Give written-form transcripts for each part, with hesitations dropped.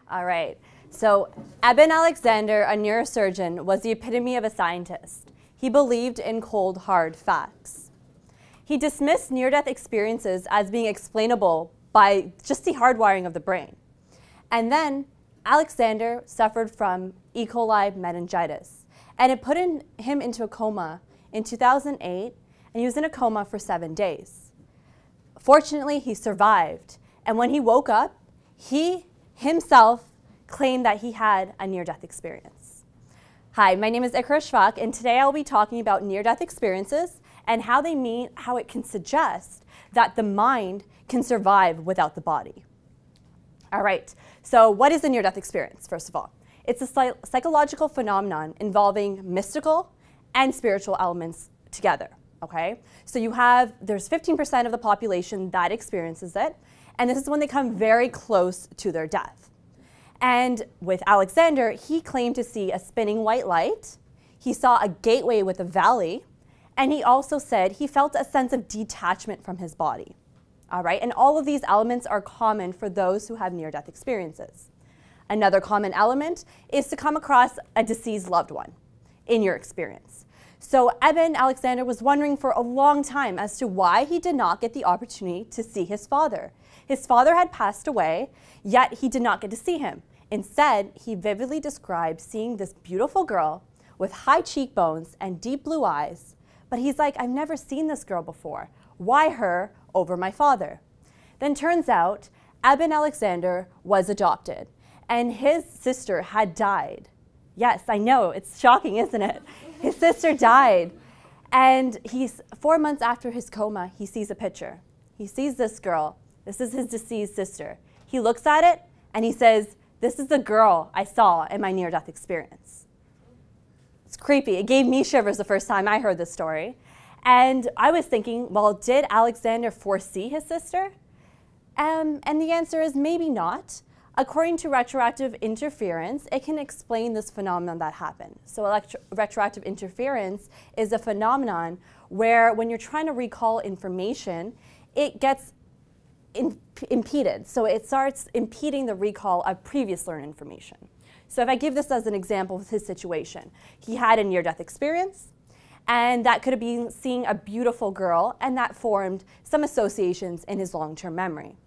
All right. So Eben Alexander, a neurosurgeon, was the epitome of a scientist. He believed in cold, hard facts. He dismissed near-death experiences as being explainable by just the hardwiring of the brain. And then Alexander suffered from E. coli meningitis, and it put him into a coma in 2008, and he was in a coma for 7 days. Fortunately, he survived, and when he woke up, he himself claimed that he had a near-death experience. Hi, my name is Iqra Ashfaq, and today I'll be talking about near-death experiences and how it can suggest that the mind can survive without the body. All right, so what is a near-death experience, first of all? It's a psychological phenomenon involving mystical and spiritual elements together, okay? So there's 15% of the population that experiences it, and this is when they come very close to their death. And with Alexander, he claimed to see a spinning white light, he saw a gateway with a valley, and he also said he felt a sense of detachment from his body. All right, and all of these elements are common for those who have near-death experiences. Another common element is to come across a deceased loved one in your experience. So Eben Alexander was wondering for a long time as to why he did not get the opportunity to see his father. His father had passed away, yet he did not get to see him. Instead, he vividly described seeing this beautiful girl with high cheekbones and deep blue eyes, but he's like, I've never seen this girl before. Why her over my father? Then turns out Eben Alexander was adopted, and his sister had died. Yes, I know, it's shocking, isn't it? His sister died, and 4 months after his coma, he sees a picture. He sees this girl. This is his deceased sister. He looks at it, and he says, this is the girl I saw in my near-death experience. It's creepy. It gave me shivers the first time I heard this story. And I was thinking, well, did Alexander foresee his sister? And the answer is maybe not. According to retroactive interference, it can explain this phenomenon that happened. So retroactive interference is a phenomenon where when you're trying to recall information, it gets impeded. So it starts impeding the recall of previous learned information. So if I give this as an example of his situation, he had a near-death experience, and that could have been seeing a beautiful girl, and that formed some associations in his long-term memory.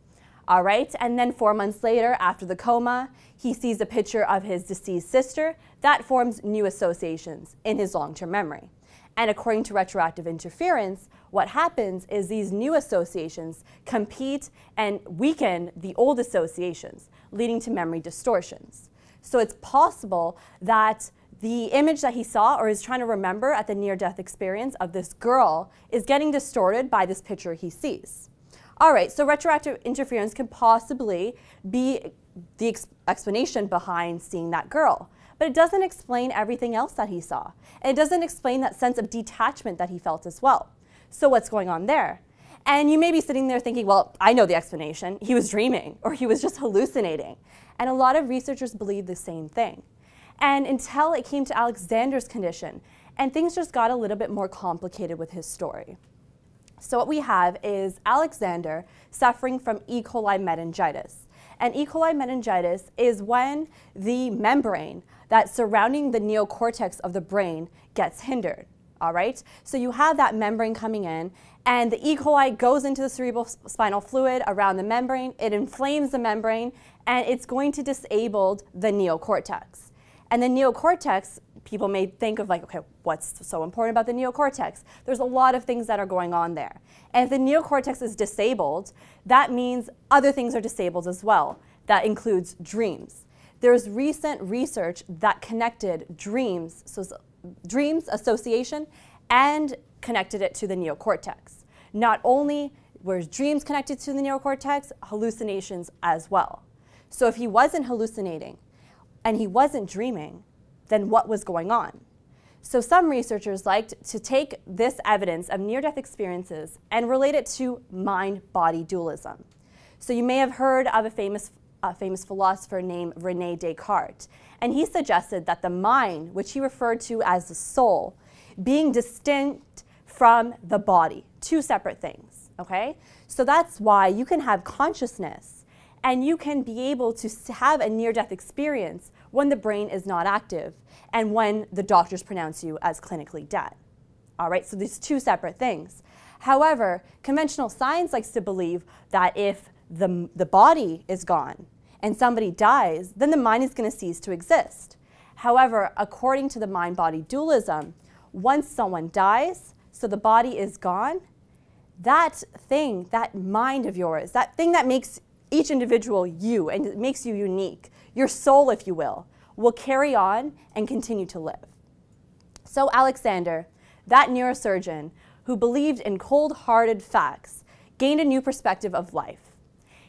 All right, and then 4 months later, after the coma, he sees a picture of his deceased sister. That forms new associations in his long-term memory. And according to retroactive interference, what happens is these new associations compete and weaken the old associations, leading to memory distortions. So it's possible that the image that he saw or is trying to remember at the near-death experience of this girl is getting distorted by this picture he sees. All right, so retroactive interference can possibly be the explanation behind seeing that girl, but it doesn't explain everything else that he saw. And it doesn't explain that sense of detachment that he felt as well. So what's going on there? And you may be sitting there thinking, well, I know the explanation. He was dreaming, or he was just hallucinating. And a lot of researchers believe the same thing. And until it came to Alexander's condition, and things just got a little bit more complicated with his story. So what we have is Alexander suffering from E. coli meningitis. And E. coli meningitis is when the membrane that's surrounding the neocortex of the brain gets hindered. All right? So you have that membrane coming in, and the E. coli goes into the cerebrospinal fluid around the membrane. It inflames the membrane, and it's going to disable the neocortex. And the neocortex, people may think of like, okay, what's so important about the neocortex? There's a lot of things that are going on there. And if the neocortex is disabled, that means other things are disabled as well. That includes dreams. There's recent research that connected dreams, so dreams association, and connected it to the neocortex. Not only were dreams connected to the neocortex, hallucinations as well. So if he wasn't hallucinating and he wasn't dreaming, then what was going on? So some researchers liked to take this evidence of near-death experiences and relate it to mind-body dualism. So you may have heard of a famous philosopher named René Descartes, and he suggested that the mind, which he referred to as the soul, being distinct from the body, two separate things, okay? So that's why you can have consciousness And you can be able to have a near-death experience when the brain is not active and when the doctors pronounce you as clinically dead. All right, so these two separate things. However, conventional science likes to believe that if the body is gone and somebody dies, then the mind is going to cease to exist. However, according to the mind-body dualism, once someone dies, so the body is gone, that thing, that mind of yours, that thing that makes each individual you and makes you unique, your soul, if you will carry on and continue to live. So Alexander, that neurosurgeon who believed in cold-hearted facts, gained a new perspective of life.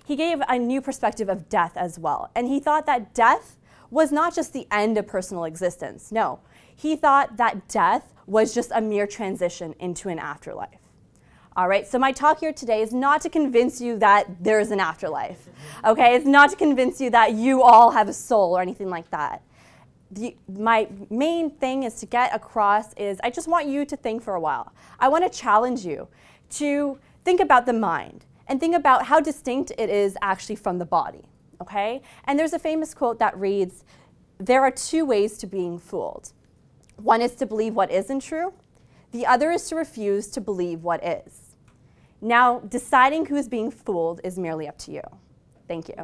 He gave a new perspective of death as well, and he thought that death was not just the end of personal existence. No, he thought that death was just a mere transition into an afterlife. All right, so my talk here today is not to convince you that there is an afterlife, okay? It's not to convince you that you all have a soul or anything like that. My main thing is to get across is I just want you to think for a while. I want to challenge you to think about the mind and think about how distinct it is actually from the body, okay? And there's a famous quote that reads, "There are two ways to being fooled. One is to believe what isn't true. The other is to refuse to believe what is." Now, deciding who's being fooled is merely up to you. Thank you.